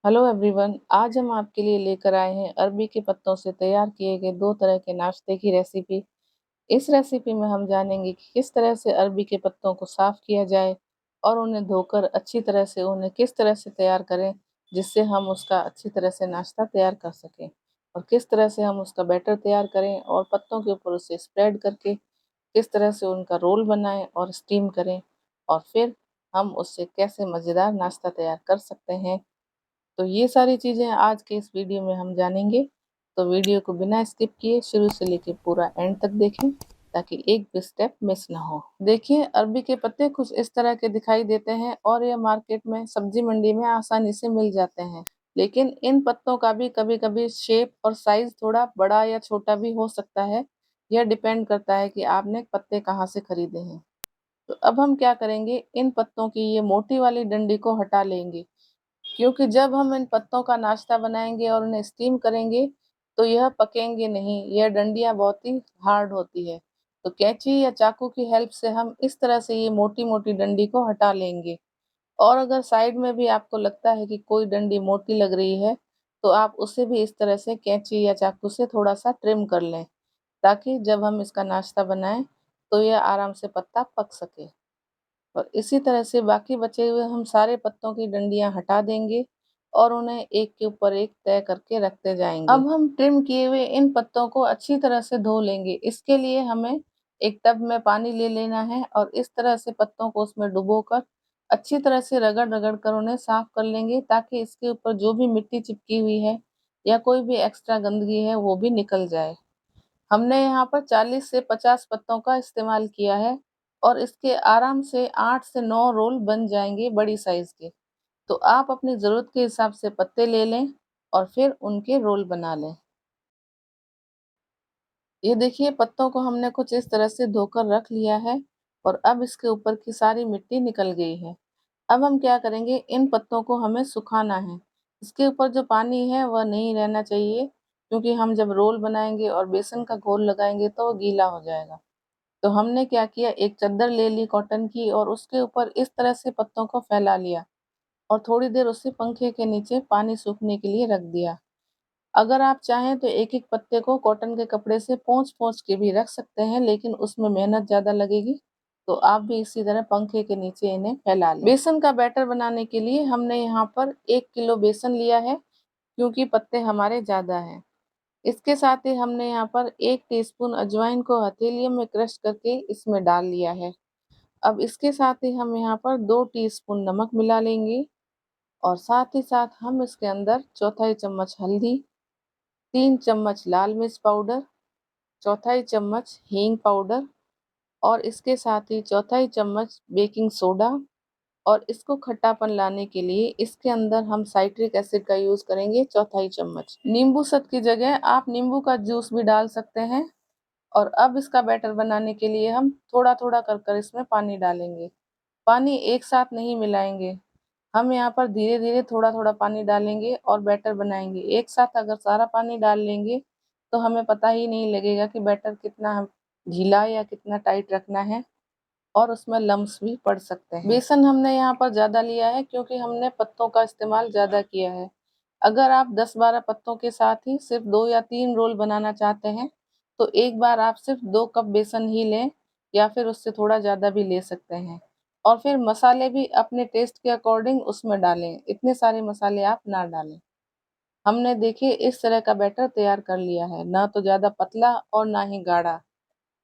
Hello everyone. आज हम आपके लिए लेकर आए हैं अरबी के पत्तों से तैयार किए गए दो तरह के नाश्ते की रेसिपी। इस रेसिपी में हम जानेंगे कि किस तरह से अरबी के पत्तों को साफ किया जाए और उन्हें धोकर अच्छी तरह से उन्हें किस तरह से तैयार करें जिससे हम उसका अच्छी तरह से नाश्ता तैयार कर सकें, और किस तरह से हम उसका बैटर तैयार करें और पत्तों के ऊपर उसे स्प्रेड करके किस तरह से उनका रोल बनाएं और स्टीम करें, और फिर हम उससे कैसे मज़ेदार नाश्ता तैयार कर सकते हैं। तो ये सारी चीज़ें आज के इस वीडियो में हम जानेंगे। तो वीडियो को बिना स्किप किए शुरू से लेके पूरा एंड तक देखें ताकि एक भी स्टेप मिस ना हो। देखिए, अरबी के पत्ते कुछ इस तरह के दिखाई देते हैं और ये मार्केट में सब्जी मंडी में आसानी से मिल जाते हैं। लेकिन इन पत्तों का भी कभी-कभी शेप और साइज थोड़ा बड़ा या छोटा भी हो सकता है। यह डिपेंड करता है कि आपने पत्ते कहाँ से खरीदे हैं। तो अब हम क्या करेंगे, इन पत्तों की ये मोटी वाली डंडी को हटा लेंगे, क्योंकि जब हम इन पत्तों का नाश्ता बनाएंगे और उन्हें स्टीम करेंगे तो यह पकेंगे नहीं। यह डंडियाँ बहुत ही हार्ड होती है। तो कैंची या चाकू की हेल्प से हम इस तरह से ये मोटी मोटी डंडी को हटा लेंगे। और अगर साइड में भी आपको लगता है कि कोई डंडी मोटी लग रही है तो आप उसे भी इस तरह से कैंची या चाकू से थोड़ा सा ट्रिम कर लें, ताकि जब हम इसका नाश्ता बनाएं तो यह आराम से पत्ता पक सके। और इसी तरह से बाकी बचे हुए हम सारे पत्तों की डंडियाँ हटा देंगे और उन्हें एक के ऊपर एक तय करके रखते जाएंगे। अब हम ट्रिम किए हुए इन पत्तों को अच्छी तरह से धो लेंगे। इसके लिए हमें एक टब में पानी ले लेना है और इस तरह से पत्तों को उसमें डुबोकर अच्छी तरह से रगड़ रगड़ कर उन्हें साफ कर लेंगे, ताकि इसके ऊपर जो भी मिट्टी चिपकी हुई है या कोई भी एक्स्ट्रा गंदगी है वो भी निकल जाए। हमने यहाँ पर 40 से 50 पत्तों का इस्तेमाल किया है और इसके आराम से 8 से 9 रोल बन जाएंगे बड़ी साइज के। तो आप अपनी ज़रूरत के हिसाब से पत्ते ले लें और फिर उनके रोल बना लें। ये देखिए, पत्तों को हमने कुछ इस तरह से धोकर रख लिया है और अब इसके ऊपर की सारी मिट्टी निकल गई है। अब हम क्या करेंगे, इन पत्तों को हमें सुखाना है। इसके ऊपर जो पानी है वह नहीं रहना चाहिए, क्योंकि हम जब रोल बनाएंगे और बेसन का घोल लगाएंगे तो वो गीला हो जाएगा। तो हमने क्या किया, एक चद्दर ले ली कॉटन की और उसके ऊपर इस तरह से पत्तों को फैला लिया और थोड़ी देर उसे पंखे के नीचे पानी सूखने के लिए रख दिया। अगर आप चाहें तो एक एक पत्ते को कॉटन के कपड़े से पोंछ पोंछ के भी रख सकते हैं, लेकिन उसमें मेहनत ज़्यादा लगेगी। तो आप भी इसी तरह पंखे के नीचे इन्हें फैला लें। बेसन का बैटर बनाने के लिए हमने यहाँ पर 1 किलो बेसन लिया है, क्योंकि पत्ते हमारे ज़्यादा हैं। इसके साथ ही हमने यहाँ पर 1 टीस्पून अजवाइन को हथेलियों में क्रश करके इसमें डाल लिया है। अब इसके साथ ही हम यहाँ पर 2 टीस्पून नमक मिला लेंगे और साथ ही साथ हम इसके अंदर चौथाई चम्मच हल्दी, 3 चम्मच लाल मिर्च पाउडर, चौथाई चम्मच हींग पाउडर और इसके साथ ही चौथाई चम्मच बेकिंग सोडा। और इसको खट्टापन लाने के लिए इसके अंदर हम साइट्रिक एसिड का यूज़ करेंगे चौथाई चम्मच। नींबू सत की जगह आप नींबू का जूस भी डाल सकते हैं। और अब इसका बैटर बनाने के लिए हम थोड़ा-थोड़ा कर कर इसमें पानी डालेंगे। पानी एक साथ नहीं मिलाएंगे। हम यहाँ पर धीरे-धीरे थोड़ा-थोड़ा पानी डालेंगे और बैटर बनाएंगे। एक साथ अगर सारा पानी डाल लेंगे तो हमें पता ही नहीं लगेगा कि बैटर कितना ढीला या कितना टाइट रखना है, और उसमें लम्स भी पड़ सकते हैं। बेसन हमने यहाँ पर ज़्यादा लिया है क्योंकि हमने पत्तों का इस्तेमाल ज़्यादा किया है। अगर आप 10-12 पत्तों के साथ ही सिर्फ 2 या 3 रोल बनाना चाहते हैं तो एक बार आप सिर्फ 2 कप बेसन ही लें, या फिर उससे थोड़ा ज़्यादा भी ले सकते हैं। और फिर मसाले भी अपने टेस्ट के अकॉर्डिंग उसमें डालें। इतने सारे मसाले आप ना डालें। हमने देखिए इस तरह का बैटर तैयार कर लिया है, ना तो ज़्यादा पतला और ना ही गाढ़ा।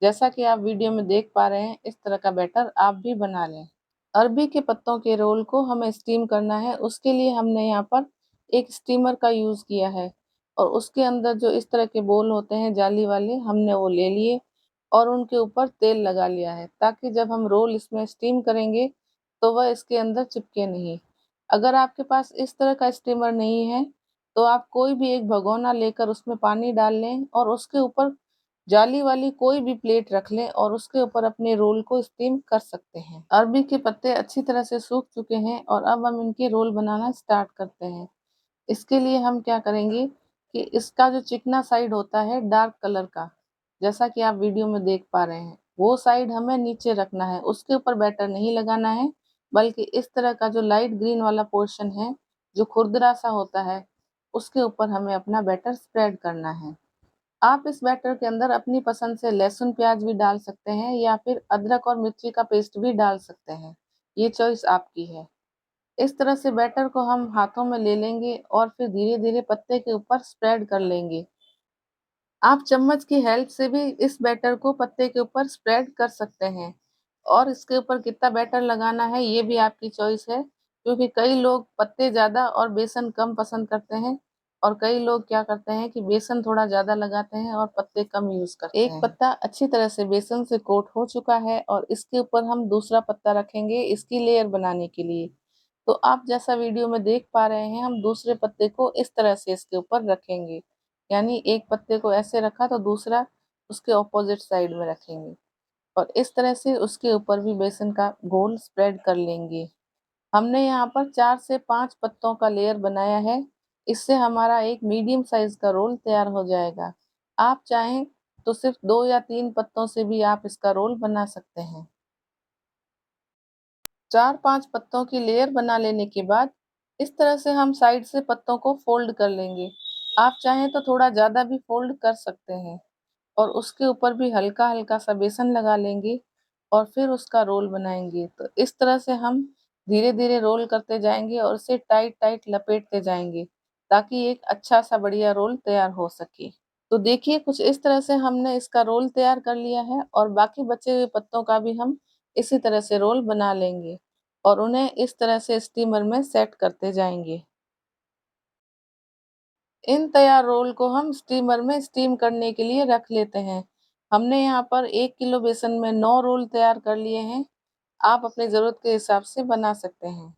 जैसा कि आप वीडियो में देख पा रहे हैं, इस तरह का बैटर आप भी बना लें। अरबी के पत्तों के रोल को हमें स्टीम करना है। उसके लिए हमने यहाँ पर एक स्टीमर का यूज़ किया है और उसके अंदर जो इस तरह के बोल होते हैं जाली वाले, हमने वो ले लिए और उनके ऊपर तेल लगा लिया है, ताकि जब हम रोल इसमें स्टीम करेंगे तो वह इसके अंदर चिपके नहीं। अगर आपके पास इस तरह का स्टीमर नहीं है तो आप कोई भी एक भगोना लेकर उसमें पानी डाल लें और उसके ऊपर जाली वाली कोई भी प्लेट रख लें और उसके ऊपर अपने रोल को स्टीम कर सकते हैं। अरबी के पत्ते अच्छी तरह से सूख चुके हैं और अब हम इनके रोल बनाना स्टार्ट करते हैं। इसके लिए हम क्या करेंगे कि इसका जो चिकना साइड होता है डार्क कलर का, जैसा कि आप वीडियो में देख पा रहे हैं, वो साइड हमें नीचे रखना है। उसके ऊपर बैटर नहीं लगाना है, बल्कि इस तरह का जो लाइट ग्रीन वाला पोर्शन है जो खुरदरा सा होता है, उसके ऊपर हमें अपना बैटर स्प्रेड करना है। आप इस बैटर के अंदर अपनी पसंद से लहसुन प्याज भी डाल सकते हैं या फिर अदरक और मिर्ची का पेस्ट भी डाल सकते हैं। ये चॉइस आपकी है। इस तरह से बैटर को हम हाथों में ले लेंगे और फिर धीरे-धीरे पत्ते के ऊपर स्प्रेड कर लेंगे। आप चम्मच की हेल्प से भी इस बैटर को पत्ते के ऊपर स्प्रेड कर सकते हैं और इसके ऊपर कितना बैटर लगाना है ये भी आपकी चॉइस है, क्योंकि कई लोग पत्ते ज़्यादा और बेसन कम पसंद करते हैं और कई लोग क्या करते हैं कि बेसन थोड़ा ज़्यादा लगाते हैं और पत्ते कम यूज़ करते हैं। एक पत्ता अच्छी तरह से बेसन से कोट हो चुका है और इसके ऊपर हम दूसरा पत्ता रखेंगे इसकी लेयर बनाने के लिए। तो आप जैसा वीडियो में देख पा रहे हैं, हम दूसरे पत्ते को इस तरह से इसके ऊपर रखेंगे। यानी एक पत्ते को ऐसे रखा तो दूसरा उसके ऑपोजिट साइड में रखेंगे और इस तरह से उसके ऊपर भी बेसन का घोल स्प्रेड कर लेंगे। हमने यहाँ पर 4 से 5 पत्तों का लेयर बनाया है। इससे हमारा एक मीडियम साइज़ का रोल तैयार हो जाएगा। आप चाहें तो सिर्फ 2 या 3 पत्तों से भी आप इसका रोल बना सकते हैं। 4-5 पत्तों की लेयर बना लेने के बाद इस तरह से हम साइड से पत्तों को फोल्ड कर लेंगे। आप चाहें तो थोड़ा ज़्यादा भी फोल्ड कर सकते हैं और उसके ऊपर भी हल्का-हल्का सा बेसन लगा लेंगे और फिर उसका रोल बनाएँगे। तो इस तरह से हम धीरे-धीरे रोल करते जाएँगे और उसे टाइट-टाइट लपेटते जाएँगे, ताकि एक अच्छा-सा बढ़िया रोल तैयार हो सके। तो देखिए कुछ इस तरह से हमने इसका रोल तैयार कर लिया है और बाकी बचे हुए पत्तों का भी हम इसी तरह से रोल बना लेंगे और उन्हें इस तरह से स्टीमर में सेट करते जाएँगे। इन तैयार रोल को हम स्टीमर में स्टीम करने के लिए रख लेते हैं। हमने यहाँ पर 1 किलो बेसन में 9 रोल तैयार कर लिए हैं। आप अपनी ज़रूरत के हिसाब से बना सकते हैं।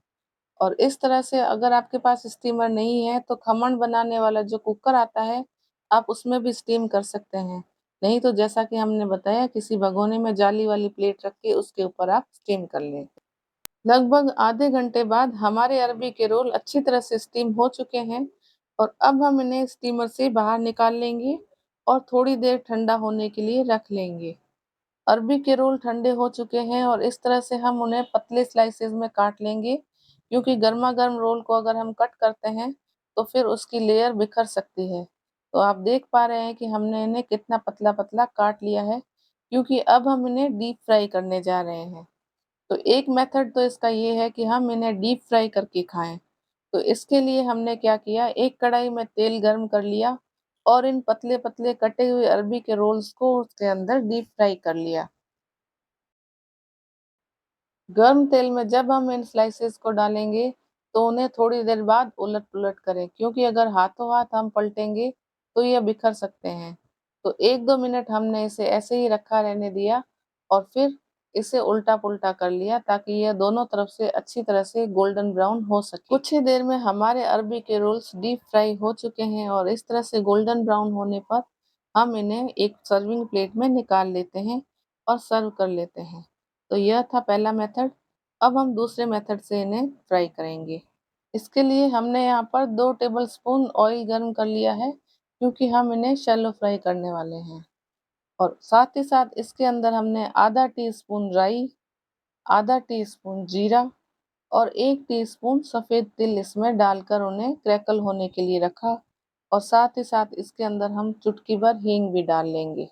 और इस तरह से अगर आपके पास स्टीमर नहीं है तो खमन बनाने वाला जो कुकर आता है, आप उसमें भी स्टीम कर सकते हैं। नहीं तो जैसा कि हमने बताया किसी भगोने में जाली वाली प्लेट रख के उसके ऊपर आप स्टीम कर लें। लगभग आधे घंटे बाद हमारे अरबी के रोल अच्छी तरह से स्टीम हो चुके हैं और अब हम इन्हें स्टीमर से बाहर निकाल लेंगे और थोड़ी देर ठंडा होने के लिए रख लेंगे। अरबी के रोल ठंडे हो चुके हैं और इस तरह से हम उन्हें पतले स्लाइसेस में काट लेंगे, क्योंकि गर्मा-गर्म रोल को अगर हम कट करते हैं तो फिर उसकी लेयर बिखर सकती है। तो आप देख पा रहे हैं कि हमने इन्हें कितना पतला-पतला काट लिया है, क्योंकि अब हम इन्हें डीप फ्राई करने जा रहे हैं। तो एक मेथड तो इसका ये है कि हम इन्हें डीप फ्राई करके खाएँ। तो इसके लिए हमने क्या किया, एक कढ़ाई में तेल गरम कर लिया और इन पतले-पतले कटे हुए अरबी के रोल्स को उसके अंदर डीप फ्राई कर लिया। गर्म तेल में जब हम इन स्लाइसेस को डालेंगे, तो उन्हें थोड़ी देर बाद उलट-पुलट करें, क्योंकि अगर हाथों-हाथ हम पलटेंगे, तो ये बिखर सकते हैं। तो 1-2 मिनट हमने इसे ऐसे ही रखा रहने दिया और फिर इसे उल्टा-पुल्टा कर लिया, ताकि यह दोनों तरफ से अच्छी तरह से गोल्डन ब्राउन हो सके। कुछ ही देर में हमारे अरबी के रोल्स डीप फ्राई हो चुके हैं और इस तरह से गोल्डन ब्राउन होने पर हम इन्हें एक सर्विंग प्लेट में निकाल लेते हैं और सर्व कर लेते हैं। तो यह था पहला मेथड। अब हम दूसरे मेथड से इन्हें फ्राई करेंगे। इसके लिए हमने यहाँ पर 2 टेबलस्पून ऑयल गरम कर लिया है, क्योंकि हम इन्हें शैलो फ्राई करने वाले हैं। और साथ ही साथ इसके अंदर हमने आधा टीस्पून राई, आधा टीस्पून जीरा और 1 टीस्पून सफ़ेद तिल इसमें डालकर उन्हें क्रैकल होने के लिए रखा और साथ ही साथ इसके अंदर हम चुटकी भर हींग भी डाल लेंगे।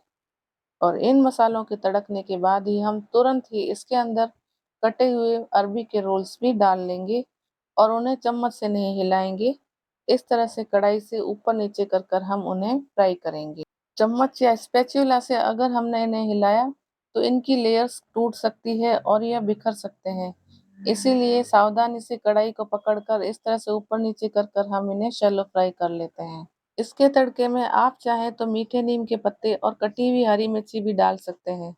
और इन मसालों के तड़कने के बाद ही हम तुरंत ही इसके अंदर कटे हुए अरबी के रोल्स भी डाल लेंगे और उन्हें चम्मच से नहीं हिलाएंगे। इस तरह से कढ़ाई से ऊपर नीचे कर कर हम उन्हें फ्राई करेंगे। चम्मच या स्पैचुला से अगर हमने इन्हें हिलाया तो इनकी लेयर्स टूट सकती है और यह बिखर सकते हैं। इसीलिए सावधानी से कढ़ाई को पकड़कर इस तरह से ऊपर नीचे कर कर हम इन्हें शैलो फ्राई कर लेते हैं। इसके तड़के में आप चाहें तो मीठे नीम के पत्ते और कटी हुई हरी मिर्ची भी डाल सकते हैं।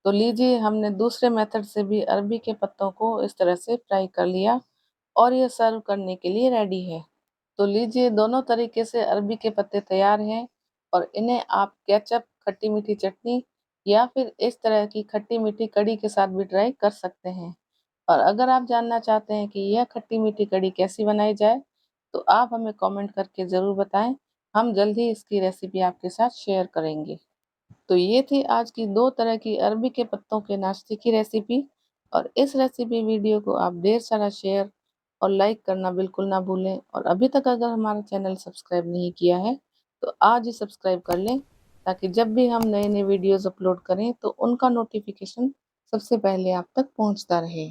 तो लीजिए हमने दूसरे मेथड से भी अरबी के पत्तों को इस तरह से फ्राई कर लिया और ये सर्व करने के लिए रेडी है। तो लीजिए दोनों तरीके से अरबी के पत्ते तैयार हैं और इन्हें आप केचप, खट्टी मीठी चटनी या फिर इस तरह की खट्टी मीठी कढ़ी के साथ भी ट्राई कर सकते हैं। और अगर आप जानना चाहते हैं कि यह खट्टी मीठी कढ़ी कैसी बनाई जाए, तो आप हमें कमेंट करके ज़रूर बताएं। हम जल्द ही इसकी रेसिपी आपके साथ शेयर करेंगे। तो ये थी आज की 2 तरह की अरबी के पत्तों के नाश्ते की रेसिपी और इस रेसिपी वीडियो को आप ढेर सारा शेयर और लाइक करना बिल्कुल ना भूलें। और अभी तक अगर हमारा चैनल सब्सक्राइब नहीं किया है तो आज ही सब्सक्राइब कर लें, ताकि जब भी हम नए नए वीडियोस अपलोड करें तो उनका नोटिफिकेशन सबसे पहले आप तक पहुंचता रहे।